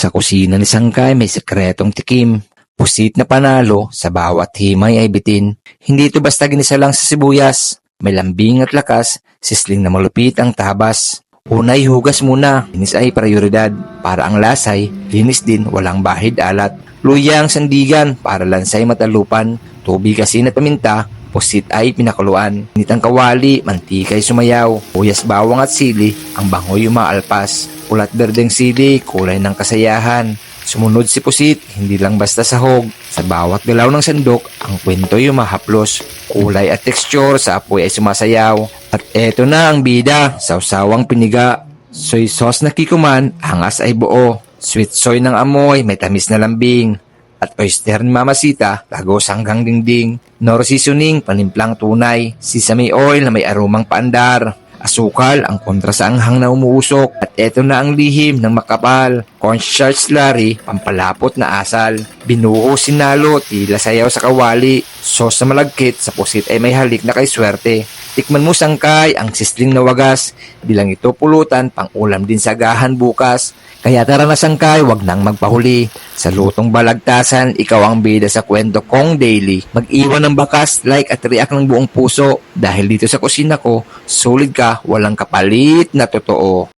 Sa kusina ni Sangkay may sekretong tikim. Pusit na panalo, sa bawat himay ay bitin. Hindi ito basta ginisa lang sa sibuyas. May lambing at lakas, sisling na malupit ang tabas. Unay hugas muna, linis ay prioridad. Para ang lasay, linis din, walang bahid alat. Luya ang sandigan, para lansay matalupan. Tubig asin at paminta, pusit ay pinakuluan. Init ang kawali, mantika ay sumayaw. Uyas bawang at sili, ang bangoy umaalpas. Ulat berdeng sili, kulay ng kasayahan. Sumunod si pusit, hindi lang basta sahog. Sa bawat galaw ng sandok, ang kwento'y umahaplos. Kulay at teksture sa apoy ay sumasayaw. At eto na ang bida, sawsawang piniga. Soy sauce na kikuman, angas ay buo. Sweet soy ng amoy, may tamis na lambing. At oyster ni Mamasita, tagos hanggang dingding. Nor seasoning, panimplang tunay. Sesame oil na may aromang paandar. Asukal ang kontra sa anghang na umuusok. At eto na ang lihim ng makapal. Cornstarch slurry, pampalapot na asal. Binuo sinalo, tila sayaw sa kawali. Sauce na malagkit, sa pusit ay may halik na kay swerte. Tikman mo Sangkay, ang sisling na wagas. Di lang ito pulutan, pang ulam din sa agahan bukas. Kaya tara na Sangkay, wag nang magpahuli. Sa lutong balagtasan, ikaw ang bida sa kwento kong daily. Mag-iwan ng bakas, like at react ng buong puso. Dahil dito sa kusina ko, solid ka, walang kapalit na totoo.